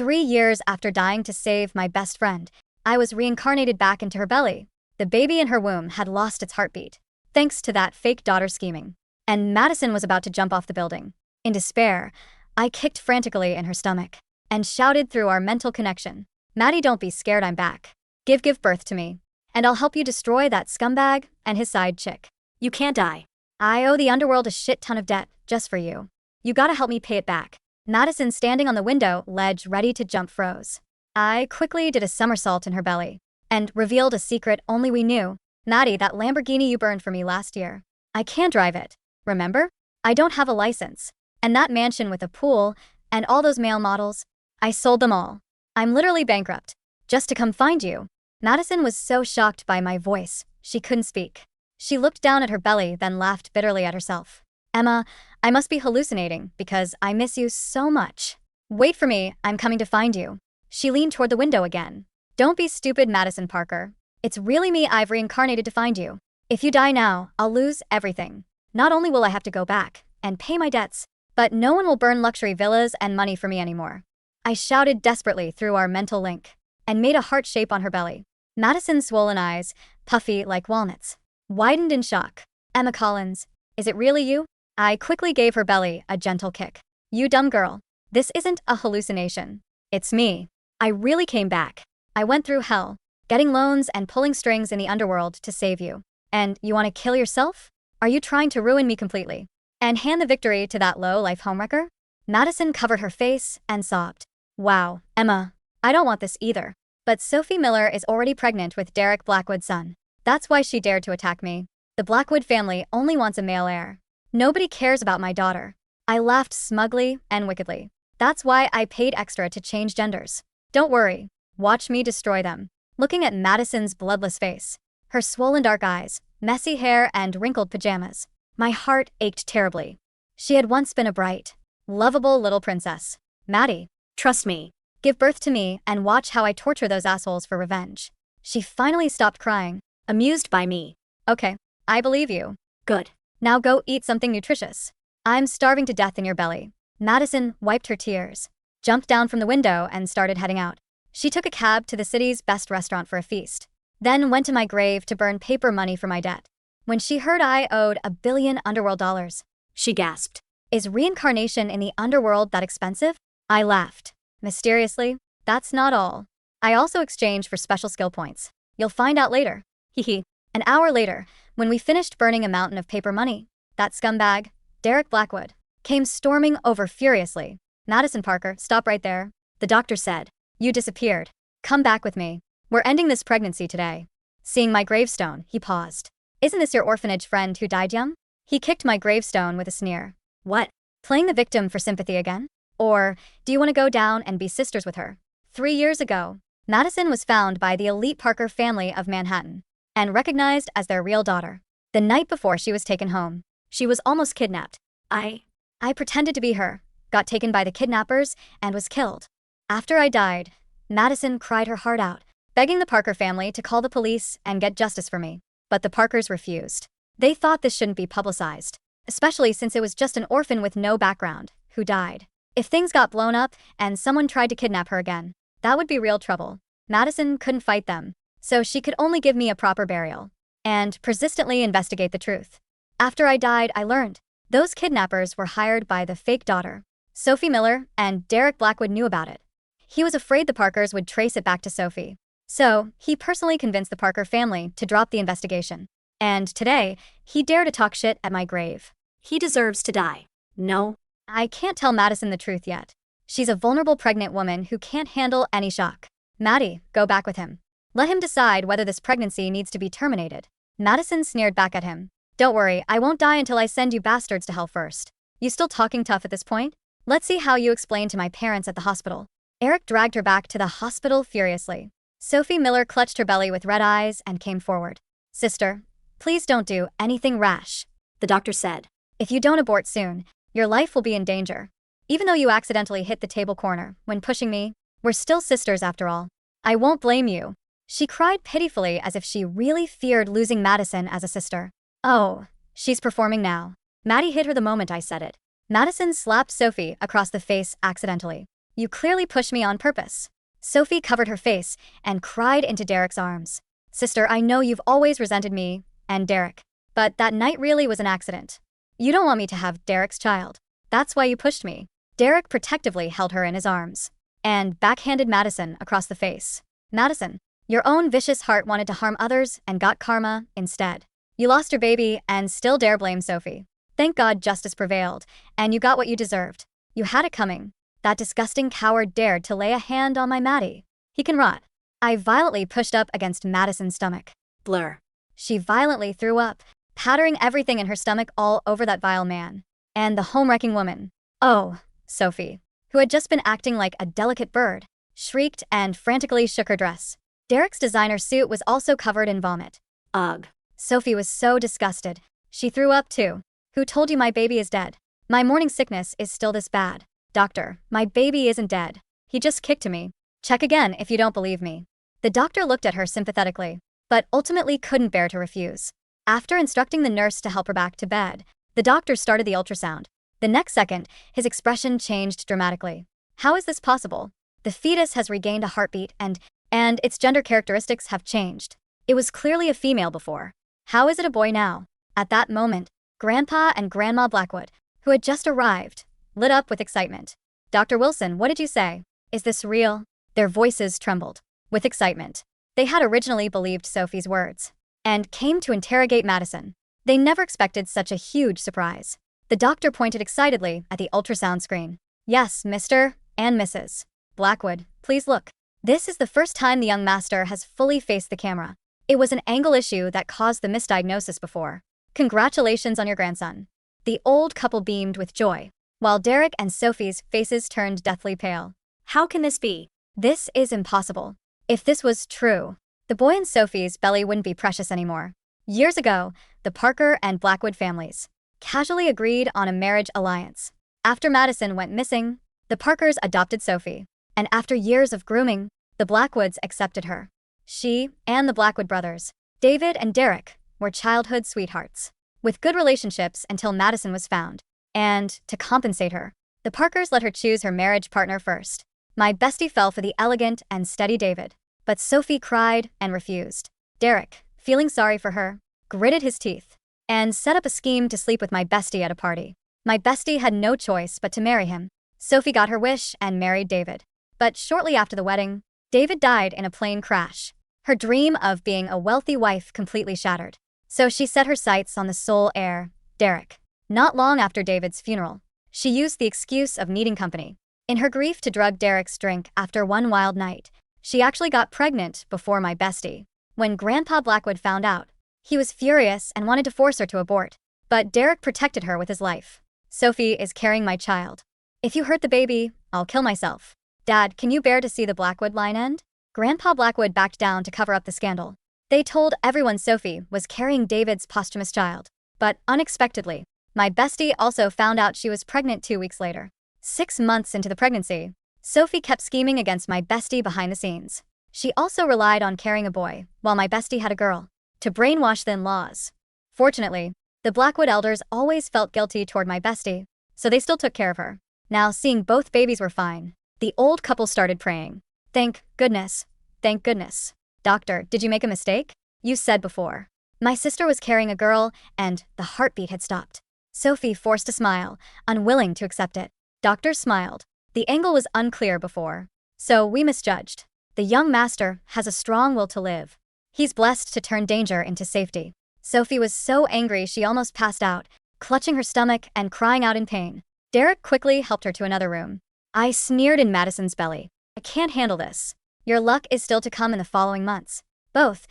3 years after dying to save my best friend, I was reincarnated back into her belly. The baby in her womb had lost its heartbeat, thanks to that fake daughter scheming. And Madison was about to jump off the building. In despair, I kicked frantically in her stomach and shouted through our mental connection, "Maddie, don't be scared, I'm back. Give birth to me, and I'll help you destroy that scumbag and his side chick. You can't die. I owe the underworld a shit ton of debt just for you. You gotta help me pay it back." Madison, standing on the window ledge ready to jump, froze. I quickly did a somersault in her belly and revealed a secret only we knew. "Maddie, that Lamborghini you burned for me last year, I can't drive it. Remember? I don't have a license. And that mansion with a pool and all those male models, I sold them all. I'm literally bankrupt just to come find you." Madison was so shocked by my voice, she couldn't speak. She looked down at her belly, then laughed bitterly at herself. "Emma, I must be hallucinating because I miss you so much. Wait for me, I'm coming to find you." She leaned toward the window again. "Don't be stupid, Madison Parker. It's really me I've reincarnated to find you. If you die now, I'll lose everything. Not only will I have to go back and pay my debts, but no one will burn luxury villas and money for me anymore." I shouted desperately through our mental link and made a heart shape on her belly. Madison's swollen eyes, puffy like walnuts, widened in shock. "Emma Collins, is it really you?" I quickly gave her belly a gentle kick. "You dumb girl. This isn't a hallucination. It's me. I really came back. I went through hell, getting loans and pulling strings in the underworld to save you. And you want to kill yourself? Are you trying to ruin me completely and hand the victory to that low-life homewrecker?" Madison covered her face and sobbed. "Wow, Emma, I don't want this either. But Sophie Miller is already pregnant with Derek Blackwood's son. That's why she dared to attack me. The Blackwood family only wants a male heir. Nobody cares about my daughter." I laughed smugly and wickedly. "That's why I paid extra to change genders. Don't worry, watch me destroy them." Looking at Madison's bloodless face, her swollen dark eyes, messy hair, and wrinkled pajamas, my heart ached terribly. She had once been a bright, lovable little princess. "Maddie, trust me. Give birth to me and watch how I torture those assholes for revenge." She finally stopped crying, amused by me. "Okay, I believe you. Good. Now go eat something nutritious. I'm starving to death in your belly." Madison wiped her tears, jumped down from the window, and started heading out. She took a cab to the city's best restaurant for a feast, then went to my grave to burn paper money for my debt. When she heard I owed $1 billion underworld dollars, she gasped. "Is reincarnation in the underworld that expensive?" I laughed. "Mysteriously, that's not all. I also exchange for special skill points. You'll find out later." Hee. An hour later, when we finished burning a mountain of paper money, that scumbag, Derek Blackwood, came storming over furiously. "Madison Parker, stop right there," the doctor said. "You disappeared. Come back with me. We're ending this pregnancy today." Seeing my gravestone, he paused. "Isn't this your orphanage friend who died young?" He kicked my gravestone with a sneer. "What? Playing the victim for sympathy again? Or do you want to go down and be sisters with her?" 3 years ago, Madison was found by the elite Parker family of Manhattan and recognized as their real daughter. The night before she was taken home, she was almost kidnapped. I pretended to be her, got taken by the kidnappers, and was killed. After I died, Madison cried her heart out, begging the Parker family to call the police and get justice for me. But the Parkers refused. They thought this shouldn't be publicized, especially since it was just an orphan with no background who died. If things got blown up and someone tried to kidnap her again, that would be real trouble. Madison couldn't fight them, so she could only give me a proper burial and persistently investigate the truth. After I died, I learned those kidnappers were hired by the fake daughter. Sophie Miller, and Derek Blackwood knew about it. He was afraid the Parkers would trace it back to Sophie. So he personally convinced the Parker family to drop the investigation. And today, he dared to talk shit at my grave. He deserves to die. No, I can't tell Madison the truth yet. She's a vulnerable pregnant woman who can't handle any shock. "Maddie, go back with him. Let him decide whether this pregnancy needs to be terminated." Madison sneered back at him. "Don't worry, I won't die until I send you bastards to hell first. You still talking tough at this point? Let's see how you explain to my parents at the hospital." Eric dragged her back to the hospital furiously. Sophie Miller clutched her belly with red eyes and came forward. "Sister, please don't do anything rash," the doctor said. "If you don't abort soon, your life will be in danger. Even though you accidentally hit the table corner when pushing me, we're still sisters after all. I won't blame you." She cried pitifully as if she really feared losing Madison as a sister. "Oh, she's performing now." Maddie hit her the moment I said it. Madison slapped Sophie across the face accidentally. You clearly pushed me on purpose. Sophie covered her face and cried into Derek's arms. Sister, I know you've always resented me and Derek, but that night really was an accident. You don't want me to have Derek's child. That's why you pushed me. Derek protectively held her in his arms and backhanded Madison across the face. Madison, your own vicious heart wanted to harm others and got karma instead. You lost your baby and still dare blame Sophie. Thank God justice prevailed, and you got what you deserved. You had it coming. That disgusting coward dared to lay a hand on my Maddie. He can rot. I violently pushed up against Madison's stomach. Blur. She violently threw up, pattering everything in her stomach all over that vile man. And the home-wrecking woman. Oh, Sophie, who had just been acting like a delicate bird, shrieked and frantically shook her dress. Derek's designer suit was also covered in vomit. Ugh. Sophie was so disgusted. She threw up too. Who told you my baby is dead? My morning sickness is still this bad. Doctor, my baby isn't dead. He just kicked to me. Check again if you don't believe me. The doctor looked at her sympathetically, but ultimately couldn't bear to refuse. After instructing the nurse to help her back to bed, the doctor started the ultrasound. The next second, his expression changed dramatically. How is this possible? The fetus has regained a heartbeat and its gender characteristics have changed. It was clearly a female before. How is it a boy now? At that moment, Grandpa and Grandma Blackwood, who had just arrived, lit up with excitement. Dr. Wilson, what did you say? Is this real? Their voices trembled with excitement. They had originally believed Sophie's words and came to interrogate Madison. They never expected such a huge surprise. The doctor pointed excitedly at the ultrasound screen. Yes, Mr. and Mrs. Blackwood, please look. This is the first time the young master has fully faced the camera. It was an angle issue that caused the misdiagnosis before. Congratulations on your grandson. The old couple beamed with joy, while Derek and Sophie's faces turned deathly pale. How can this be? This is impossible. If this was true, the boy in Sophie's belly wouldn't be precious anymore. Years ago, the Parker and Blackwood families casually agreed on a marriage alliance. After Madison went missing, the Parkers adopted Sophie, and after years of grooming, the Blackwoods accepted her. She and the Blackwood brothers, David and Derek, were childhood sweethearts, with good relationships until Madison was found. And, to compensate her, the Parkers let her choose her marriage partner first. My bestie fell for the elegant and steady David, but Sophie cried and refused. Derek, feeling sorry for her, gritted his teeth and set up a scheme to sleep with my bestie at a party. My bestie had no choice but to marry him. Sophie got her wish and married David. But shortly after the wedding, David died in a plane crash. Her dream of being a wealthy wife completely shattered. So she set her sights on the sole heir, Derek. Not long after David's funeral, she used the excuse of needing company. In her grief to drug Derek's drink after one wild night, she actually got pregnant before my bestie. When Grandpa Blackwood found out, he was furious and wanted to force her to abort. But Derek protected her with his life. Sophie is carrying my child. If you hurt the baby, I'll kill myself. Dad, can you bear to see the Blackwood line end? Grandpa Blackwood backed down to cover up the scandal. They told everyone Sophie was carrying David's posthumous child. But unexpectedly, my bestie also found out she was pregnant 2 weeks later. 6 months into the pregnancy, Sophie kept scheming against my bestie behind the scenes. She also relied on carrying a boy, while my bestie had a girl, to brainwash the in-laws. Fortunately, the Blackwood elders always felt guilty toward my bestie, so they still took care of her. Now, seeing both babies were fine, the old couple started praying. Thank goodness. Thank goodness. Doctor, did you make a mistake? You said before. My sister was carrying a girl, and the heartbeat had stopped. Sophie forced a smile, unwilling to accept it. Doctor smiled. The angle was unclear before, so we misjudged. The young master has a strong will to live. He's blessed to turn danger into safety. Sophie was so angry she almost passed out, clutching her stomach and crying out in pain. Derek quickly helped her to another room. I sneered in Madison's belly. I can't handle this. Your luck is still to come in the following months. Both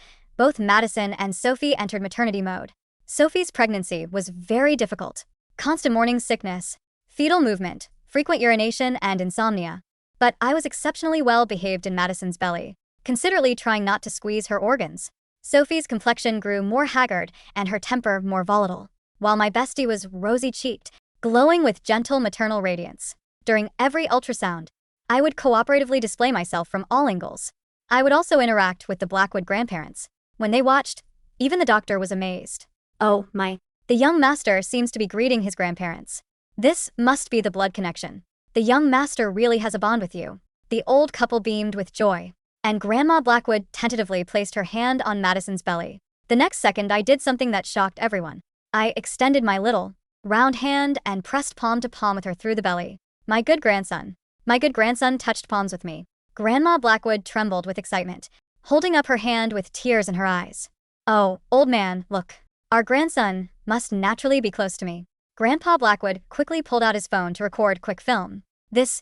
Madison and Sophie entered maternity mode. Sophie's pregnancy was very difficult. Constant morning sickness, fetal movement, frequent urination, and insomnia. But I was exceptionally well behaved in Madison's belly, considerately trying not to squeeze her organs. Sophie's complexion grew more haggard and her temper more volatile, while my bestie was rosy-cheeked, glowing with gentle maternal radiance. During every ultrasound, I would cooperatively display myself from all angles. I would also interact with the Blackwood grandparents. When they watched, even the doctor was amazed. Oh my, the young master seems to be greeting his grandparents. This must be the blood connection. The young master really has a bond with you." The old couple beamed with joy, and Grandma Blackwood tentatively placed her hand on Madison's belly. The next second I did something that shocked everyone. I extended my little, round hand and pressed palm to palm with her through the belly. My good grandson. My good grandson touched palms with me. Grandma Blackwood trembled with excitement, holding up her hand with tears in her eyes. "Oh, old man, look. Our grandson must naturally be close to me." Grandpa Blackwood quickly pulled out his phone to record quick film. This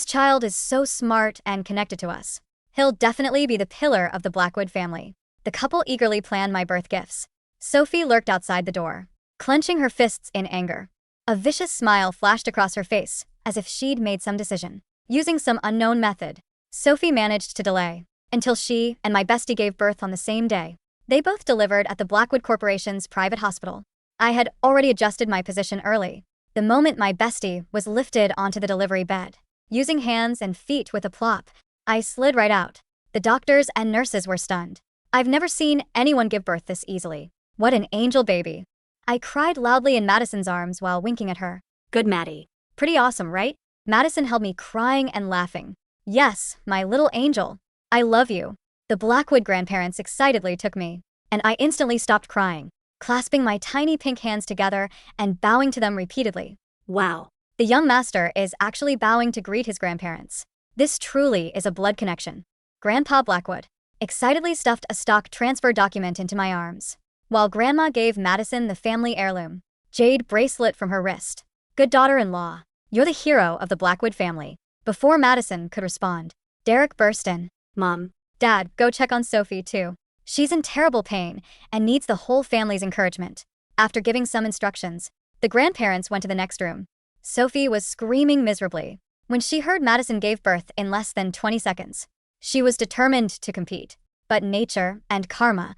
child is so smart and connected to us. He'll definitely be the pillar of the Blackwood family." The couple eagerly planned my birth gifts. Sophie lurked outside the door, clenching her fists in anger. A vicious smile flashed across her face, as if she'd made some decision. Using some unknown method, Sophie managed to delay until she and my bestie gave birth on the same day. They both delivered at the Blackwood Corporation's private hospital. I had already adjusted my position early. The moment my bestie was lifted onto the delivery bed, using hands and feet with a plop, I slid right out. The doctors and nurses were stunned. I've never seen anyone give birth this easily. What an angel baby. I cried loudly in Madison's arms while winking at her. "Good, Maddie. Pretty awesome, right?" Madison held me crying and laughing. "Yes, my little angel. I love you." The Blackwood grandparents excitedly took me, and I instantly stopped crying, clasping my tiny pink hands together and bowing to them repeatedly. Wow. The young master is actually bowing to greet his grandparents. This truly is a blood connection. Grandpa Blackwood excitedly stuffed a stock transfer document into my arms, while Grandma gave Madison the family heirloom jade bracelet from her wrist. "Good daughter-in-law, you're the hero of the Blackwood family." Before Madison could respond, Derek burst in. "Mom, Dad, go check on Sophie too. She's in terrible pain and needs the whole family's encouragement." After giving some instructions, the grandparents went to the next room. Sophie was screaming miserably when she heard Madison gave birth in less than 20 seconds. She was determined to compete, but nature and karma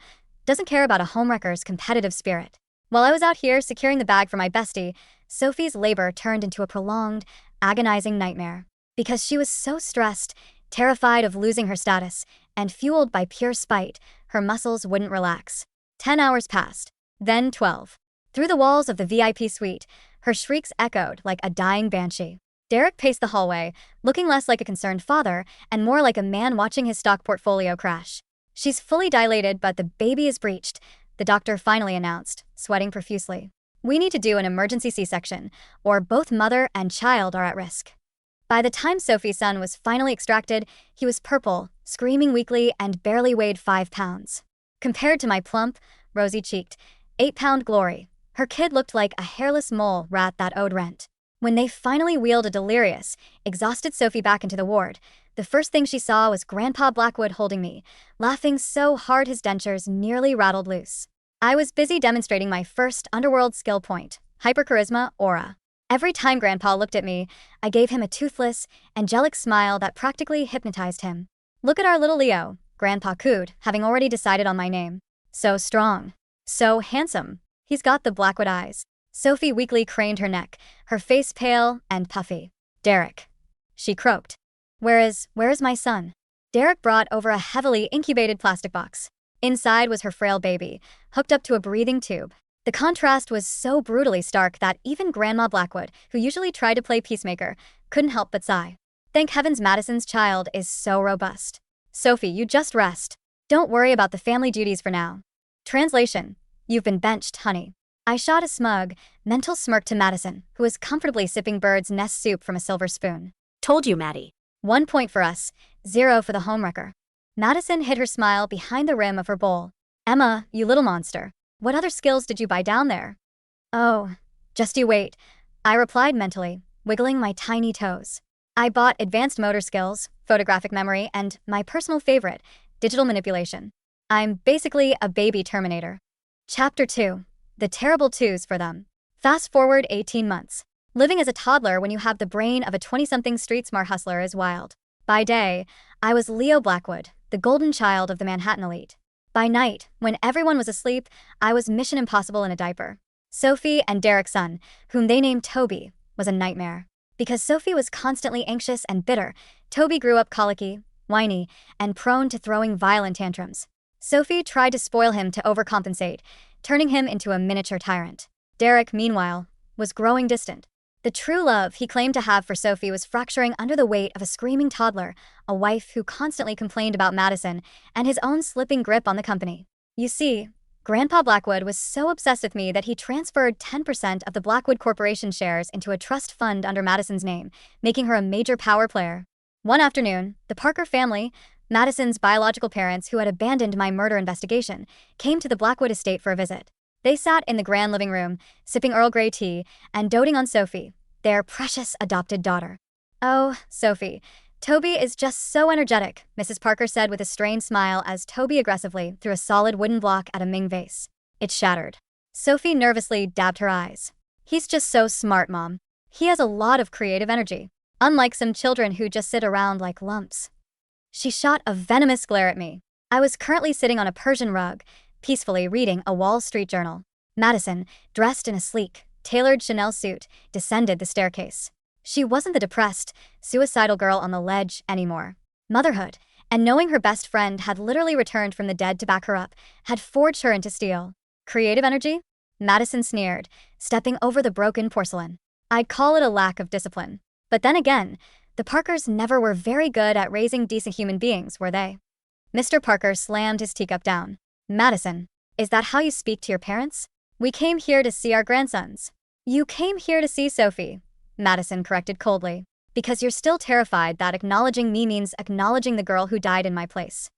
doesn't care about a homewrecker's competitive spirit. While I was out here securing the bag for my bestie, Sophie's labor turned into a prolonged, agonizing nightmare. Because she was so stressed, terrified of losing her status, and fueled by pure spite, her muscles wouldn't relax. 10 hours passed, then 12. Through the walls of the VIP suite, her shrieks echoed like a dying banshee. Derek paced the hallway, looking less like a concerned father and more like a man watching his stock portfolio crash. "She's fully dilated, but the baby is breached," the doctor finally announced, sweating profusely. "We need to do an emergency C-section, or both mother and child are at risk." By the time Sophie's son was finally extracted, he was purple, screaming weakly, and barely weighed 5 pounds. Compared to my plump, rosy-cheeked, 8-pound Glory, her kid looked like a hairless mole rat that owed rent. When they finally wheeled a delirious, exhausted Sophie back into the ward, the first thing she saw was Grandpa Blackwood holding me, laughing so hard his dentures nearly rattled loose. I was busy demonstrating my first underworld skill point, hypercharisma aura. Every time Grandpa looked at me, I gave him a toothless, angelic smile that practically hypnotized him. "Look at our little Leo," Grandpa cooed, having already decided on my name. "So strong. So handsome. He's got the Blackwood eyes." Sophie weakly craned her neck, her face pale and puffy. "Derek," she croaked. Where is my son?" Derek brought over a heavily incubated plastic box. Inside was her frail baby, hooked up to a breathing tube. The contrast was so brutally stark that even Grandma Blackwood, who usually tried to play peacemaker, couldn't help but sigh. Thank heavens Madison's child is so robust. "Sophie, you just rest. Don't worry about the family duties for now." Translation: "You've been benched, honey." I shot a smug, mental smirk to Madison, who was comfortably sipping bird's nest soup from a silver spoon. "Told you, Maddie." 1 point for us, 0 for the homewrecker. Madison hid her smile behind the rim of her bowl. "Emma, you little monster. What other skills did you buy down there?" "Oh, just you wait," I replied mentally, wiggling my tiny toes. "I bought advanced motor skills, photographic memory, and my personal favorite, digital manipulation. I'm basically a baby Terminator." Chapter 2. The terrible twos for them. Fast forward 18 months. Living as a toddler when you have the brain of a 20-something street-smart hustler is wild. By day, I was Leo Blackwood, the golden child of the Manhattan elite. By night, when everyone was asleep, I was Mission Impossible in a diaper. Sophie and Derek's son, whom they named Toby, was a nightmare. Because Sophie was constantly anxious and bitter, Toby grew up colicky, whiny, and prone to throwing violent tantrums. Sophie tried to spoil him to overcompensate, turning him into a miniature tyrant. Derek, meanwhile, was growing distant. The true love he claimed to have for Sophie was fracturing under the weight of a screaming toddler, a wife who constantly complained about Madison, and his own slipping grip on the company. You see, Grandpa Blackwood was so obsessed with me that he transferred 10% of the Blackwood Corporation shares into a trust fund under Madison's name, making her a major power player. One afternoon, the Parker family, Madison's biological parents who had abandoned my murder investigation, came to the Blackwood estate for a visit. They sat in the grand living room, sipping Earl Grey tea and doting on Sophie, their precious adopted daughter. "Oh, Sophie, Toby is just so energetic," Mrs. Parker said with a strained smile as Toby aggressively threw a solid wooden block at a Ming vase. It shattered. Sophie nervously dabbed her eyes. "He's just so smart, Mom. He has a lot of creative energy, unlike some children who just sit around like lumps." She shot a venomous glare at me. I was currently sitting on a Persian rug, peacefully reading a Wall Street journal. Madison, dressed in a sleek, tailored Chanel suit, descended the staircase. She wasn't the depressed, suicidal girl on the ledge anymore. Motherhood, and knowing her best friend had literally returned from the dead to back her up, had forged her into steel. Creative energy? Madison sneered, stepping over the broken porcelain. I'd call it a lack of discipline. But then again, the Parkers never were very good at raising decent human beings, were they? Mr. Parker slammed his teacup down. "Madison, is that how you speak to your parents? We came here to see our grandsons." "You came here to see Sophie," Madison corrected coldly, "because you're still terrified that acknowledging me means acknowledging the girl who died in my place."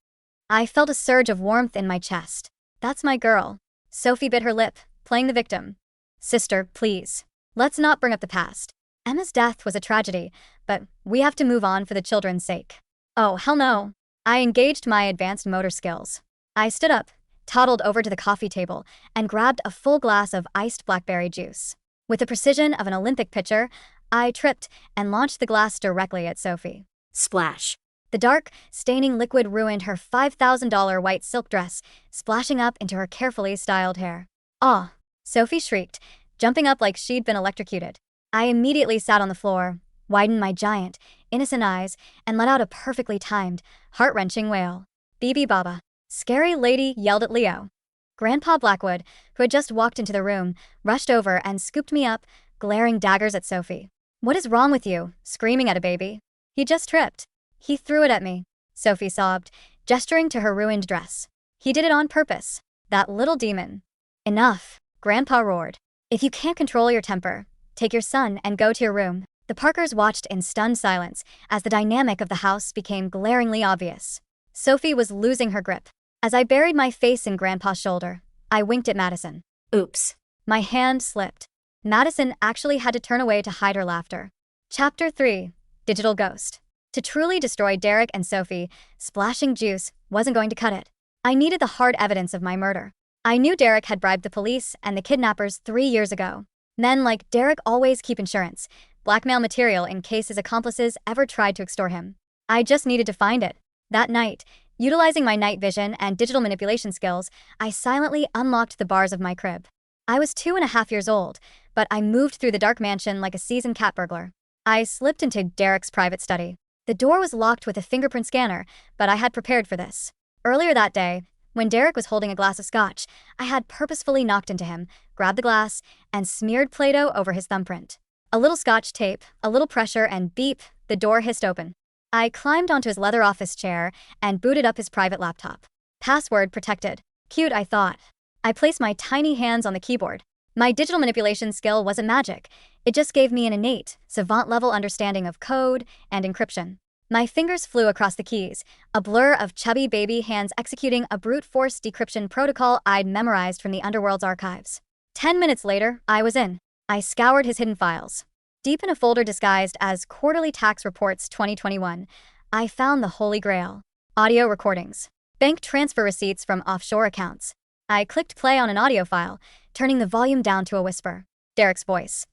I felt a surge of warmth in my chest. "That's my girl." Sophie bit her lip, playing the victim. "Sister, please. Let's not bring up the past. Emma's death was a tragedy, but we have to move on for the children's sake." "Oh, hell no." I engaged my advanced motor skills. I stood up, toddled over to the coffee table, and grabbed a full glass of iced blackberry juice. With the precision of an Olympic pitcher, I tripped and launched the glass directly at Sophie. Splash. The dark, staining liquid ruined her $5,000 white silk dress, splashing up into her carefully styled hair. "Aw!" Sophie shrieked, jumping up like she'd been electrocuted. I immediately sat on the floor, widened my giant, innocent eyes, and let out a perfectly timed, heart-wrenching wail. "Bibi Baba." Scary Lady yelled at Leo. Grandpa Blackwood, who had just walked into the room, rushed over and scooped me up, glaring daggers at Sophie. "What is wrong with you? Screaming at a baby?" "He just tripped. He threw it at me," Sophie sobbed, gesturing to her ruined dress. "He did it on purpose. That little demon." "Enough," Grandpa roared. "If you can't control your temper, take your son and go to your room." The Parkers watched in stunned silence as the dynamic of the house became glaringly obvious. Sophie was losing her grip. As I buried my face in Grandpa's shoulder, I winked at Madison. "Oops." My hand slipped. Madison actually had to turn away to hide her laughter. Chapter 3. Digital Ghost. To truly destroy Derek and Sophie, splashing juice wasn't going to cut it. I needed the hard evidence of my murder. I knew Derek had bribed the police and the kidnappers 3 years ago. Men like Derek always keep insurance, blackmail material in case his accomplices ever tried to extort him. I just needed to find it. That night, utilizing my night vision and digital manipulation skills, I silently unlocked the bars of my crib. I was 2.5 years old, but I moved through the dark mansion like a seasoned cat burglar. I slipped into Derek's private study. The door was locked with a fingerprint scanner, but I had prepared for this. Earlier that day, when Derek was holding a glass of scotch, I had purposefully knocked into him, grabbed the glass, and smeared Play-Doh over his thumbprint. A little scotch tape, a little pressure, and beep, the door hissed open. I climbed onto his leather office chair and booted up his private laptop. Password protected. Cute, I thought. I placed my tiny hands on the keyboard. My digital manipulation skill wasn't magic. It just gave me an innate, savant-level understanding of code and encryption. My fingers flew across the keys, a blur of chubby baby hands executing a brute force decryption protocol I'd memorized from the underworld's archives. 10 minutes later, I was in. I scoured his hidden files. Deep in a folder disguised as Quarterly Tax Reports 2021, I found the Holy Grail. Audio recordings. Bank transfer receipts from offshore accounts. I clicked play on an audio file, turning the volume down to a whisper. Derek's voice.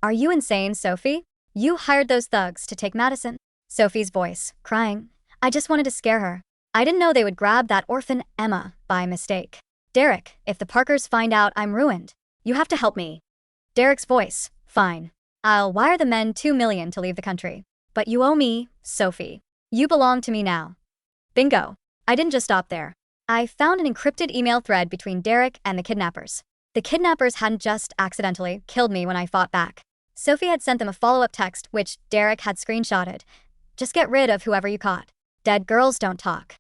"Are you insane, Sophie? You hired those thugs to take Madison?" Sophie's voice, crying. "I just wanted to scare her. I didn't know they would grab that orphan Emma by mistake." "Derek, if the Parkers find out, I'm ruined. You have to help me." Derek's voice. "Fine. I'll wire the men $2 million to leave the country. But you owe me, Sophie. You belong to me now." Bingo. I didn't just stop there. I found an encrypted email thread between Derek and the kidnappers. The kidnappers hadn't just accidentally killed me when I fought back. Sophie had sent them a follow-up text, which Derek had screenshotted. Just get rid of whoever you caught. Dead girls don't talk.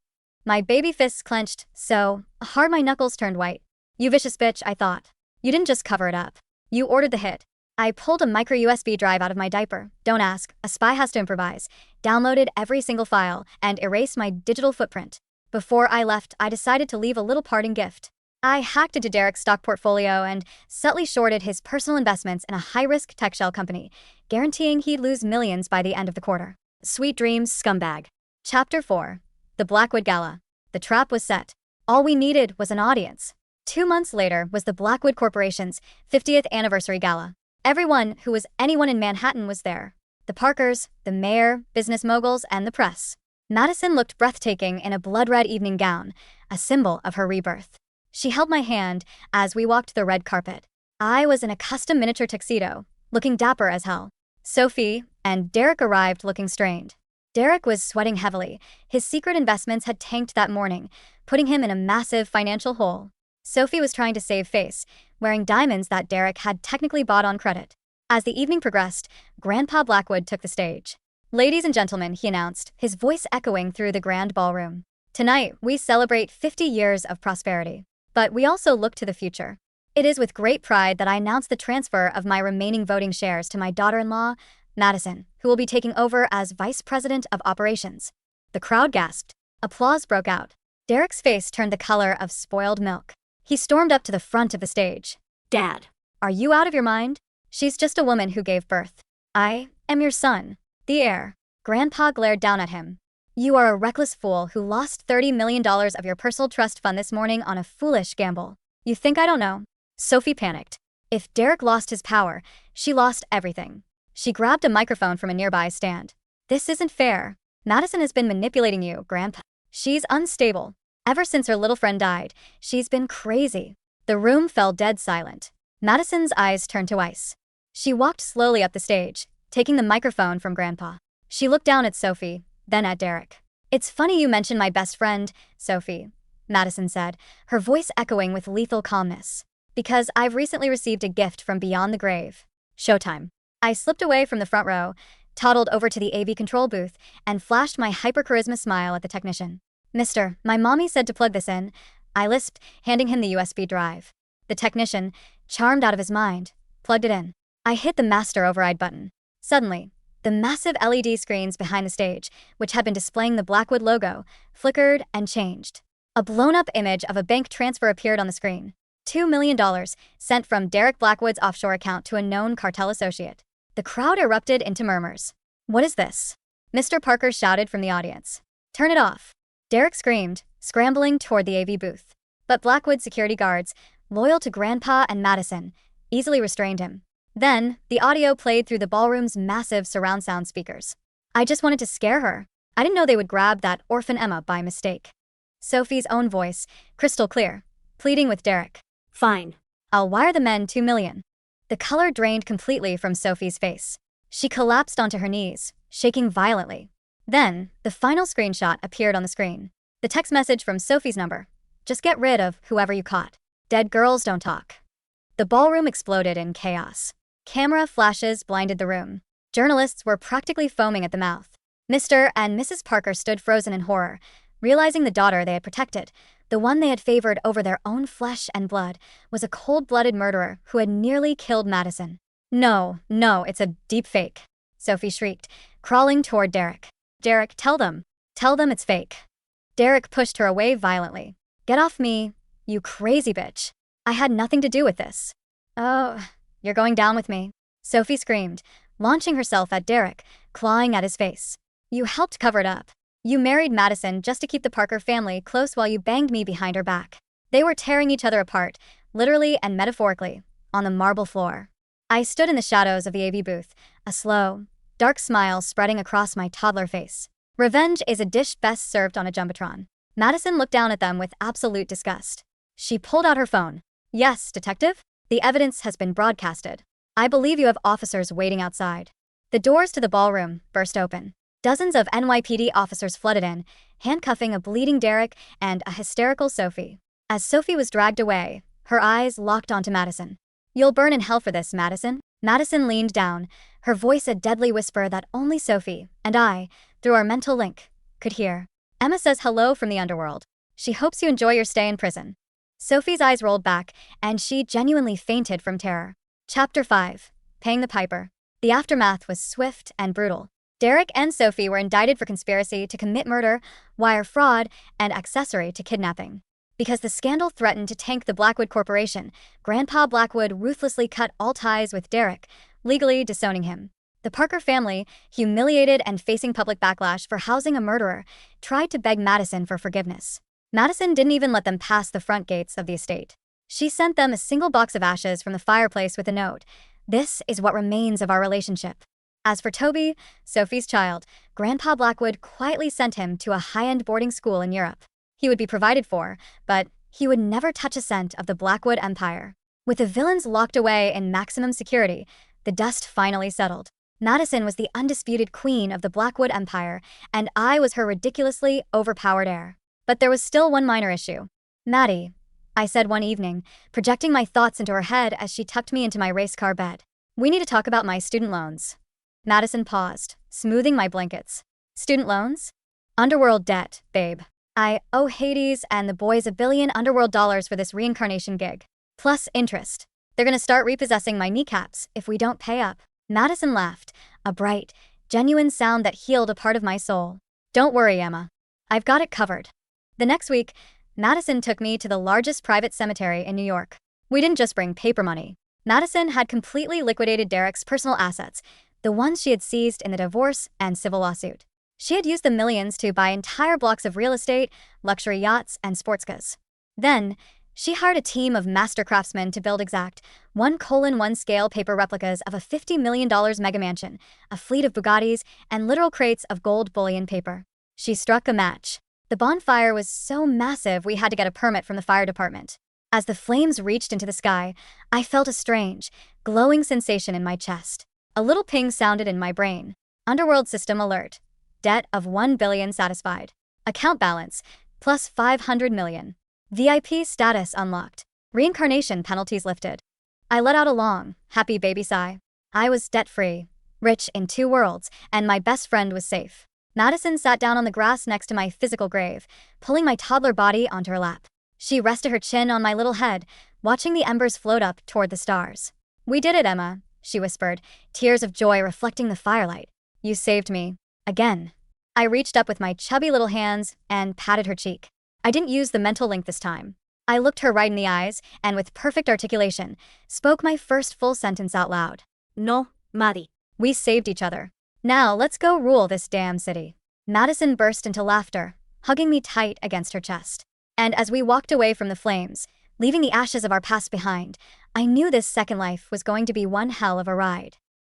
My baby fists clenched so hard my knuckles turned white. You vicious bitch, I thought. You didn't just cover it up. You ordered the hit. I pulled a micro USB drive out of my diaper. Don't ask, a spy has to improvise. Downloaded every single file and erased my digital footprint. Before I left, I decided to leave a little parting gift. I hacked into Derek's stock portfolio and subtly shorted his personal investments in a high-risk tech shell company, guaranteeing he'd lose millions by the end of the quarter. Sweet dreams, scumbag. Chapter 4. The Blackwood Gala. The trap was set. All we needed was an audience. 2 months later was the Blackwood Corporation's 50th anniversary gala. Everyone who was anyone in Manhattan was there. The Parkers, the mayor, business moguls, and the press. Madison looked breathtaking in a blood-red evening gown, a symbol of her rebirth. She held my hand as we walked the red carpet. I was in a custom miniature tuxedo, looking dapper as hell. Sophie and Derek arrived looking strained. Derek was sweating heavily. His secret investments had tanked that morning, putting him in a massive financial hole. Sophie was trying to save face, wearing diamonds that Derek had technically bought on credit. As the evening progressed, Grandpa Blackwood took the stage. Ladies and gentlemen, he announced, his voice echoing through the grand ballroom. Tonight, we celebrate 50 years of prosperity. But we also look to the future. It is with great pride that I announce the transfer of my remaining voting shares to my daughter-in-law, Madison, who will be taking over as Vice President of Operations. The crowd gasped. Applause broke out. Derek's face turned the color of spoiled milk. He stormed up to the front of the stage. Dad, are you out of your mind? She's just a woman who gave birth. I am your son, the heir. Grandpa glared down at him. You are a reckless fool who lost $30 million of your personal trust fund this morning on a foolish gamble. You think I don't know? Sophie panicked. If Derek lost his power, she lost everything. She grabbed a microphone from a nearby stand. This isn't fair. Madison has been manipulating you, Grandpa. She's unstable. Ever since her little friend died, she's been crazy. The room fell dead silent. Madison's eyes turned to ice. She walked slowly up the stage, taking the microphone from Grandpa. She looked down at Sophie, then at Derek. It's funny you mention my best friend, Sophie, Madison said, her voice echoing with lethal calmness. Because I've recently received a gift from beyond the grave. Showtime. I slipped away from the front row, toddled over to the AV control booth, and flashed my hyper-charisma smile at the technician. Mister, my mommy said to plug this in, I lisped, handing him the USB drive. The technician, charmed out of his mind, plugged it in. I hit the master override button. Suddenly, the massive LED screens behind the stage, which had been displaying the Blackwood logo, flickered and changed. A blown-up image of a bank transfer appeared on the screen. $2 million sent from Derek Blackwood's offshore account to a known cartel associate. The crowd erupted into murmurs. What is this? Mr. Parker shouted from the audience. Turn it off. Derek screamed, scrambling toward the AV booth. But Blackwood's security guards, loyal to Grandpa and Madison, easily restrained him. Then, the audio played through the ballroom's massive surround sound speakers. I just wanted to scare her. I didn't know they would grab that orphan Emma by mistake. Sophie's own voice, crystal clear, pleading with Derek. Fine. I'll wire the men $2 million. The color drained completely from Sophie's face. She collapsed onto her knees, shaking violently. Then, the final screenshot appeared on the screen. The text message from Sophie's number. Just get rid of whoever you caught. Dead girls don't talk. The ballroom exploded in chaos. Camera flashes blinded the room. Journalists were practically foaming at the mouth. Mr. and Mrs. Parker stood frozen in horror, realizing the daughter they had protected, the one they had favored over their own flesh and blood, was a cold-blooded murderer who had nearly killed Madison. No, it's a deep fake, Sophie shrieked, crawling toward Derek. Derek, tell them it's fake. Derek pushed her away violently. Get off me, you crazy bitch. I had nothing to do with this. Oh, you're going down with me, Sophie screamed, launching herself at Derek, clawing at his face. You helped cover it up. You married Madison just to keep the Parker family close while you banged me behind her back. They were tearing each other apart, literally and metaphorically, on the marble floor. I stood in the shadows of the AV booth, a slow, dark smile spreading across my toddler face. Revenge is a dish best served on a jumbotron. Madison looked down at them with absolute disgust. She pulled out her phone. Yes, detective? The evidence has been broadcasted. I believe you have officers waiting outside. The doors to the ballroom burst open. Dozens of NYPD officers flooded in, handcuffing a bleeding Derek and a hysterical Sophie. As Sophie was dragged away, her eyes locked onto Madison. You'll burn in hell for this, Madison. Madison leaned down, her voice a deadly whisper that only Sophie and I, through our mental link, could hear. Emma says hello from the underworld. She hopes you enjoy your stay in prison. Sophie's eyes rolled back, and she genuinely fainted from terror. Chapter 5. Paying the Piper. The aftermath was swift and brutal. Derek and Sophie were indicted for conspiracy to commit murder, wire fraud, and accessory to kidnapping. Because the scandal threatened to tank the Blackwood Corporation, Grandpa Blackwood ruthlessly cut all ties with Derek, legally disowning him. The Parker family, humiliated and facing public backlash for housing a murderer, tried to beg Madison for forgiveness. Madison didn't even let them pass the front gates of the estate. She sent them a single box of ashes from the fireplace with a note. "This is what remains of our relationship." As for Toby, Sophie's child, Grandpa Blackwood quietly sent him to a high-end boarding school in Europe. He would be provided for, but he would never touch a cent of the Blackwood empire. With the villains locked away in maximum security, the dust finally settled. Madison was the undisputed queen of the Blackwood empire, and I was her ridiculously overpowered heir. But there was still one minor issue. "Maddie," I said one evening, projecting my thoughts into her head as she tucked me into my race car bed. "We need to talk about my student loans." Madison paused, smoothing my blankets. "Student loans?" "Underworld debt, babe. I owe Hades and the boys $1 billion underworld dollars for this reincarnation gig. Plus interest. They're gonna start repossessing my kneecaps if we don't pay up." Madison laughed, a bright, genuine sound that healed a part of my soul. "Don't worry, Emma. I've got it covered." The next week, Madison took me to the largest private cemetery in New York. We didn't just bring paper money. Madison had completely liquidated Derek's personal assets, the ones she had seized in the divorce and civil lawsuit. She had used the millions to buy entire blocks of real estate, luxury yachts, and sports cars. Then, she hired a team of master craftsmen to build exact 1:1 scale paper replicas of a $50 million mega mansion, a fleet of Bugattis, and literal crates of gold bullion paper. She struck a match. The bonfire was so massive we had to get a permit from the fire department. As the flames reached into the sky, I felt a strange, glowing sensation in my chest. A little ping sounded in my brain. Underworld system alert. Debt of $1 billion satisfied. Account balance, plus $500 million. VIP status unlocked. Reincarnation penalties lifted. I let out a long, happy baby sigh. I was debt-free, rich in 2 worlds, and my best friend was safe. Madison sat down on the grass next to my physical grave, pulling my toddler body onto her lap. She rested her chin on my little head, watching the embers float up toward the stars. "We did it, Emma," she whispered, tears of joy reflecting the firelight. "You saved me. Again." I reached up with my chubby little hands and patted her cheek. I didn't use the mental link this time. I looked her right in the eyes and with perfect articulation, spoke my first full sentence out loud. "No, Maddie. We saved each other. Now let's go rule this damn city." Madison burst into laughter, hugging me tight against her chest. And as we walked away from the flames, leaving the ashes of our past behind, I knew this second life was going to be one hell of a ride.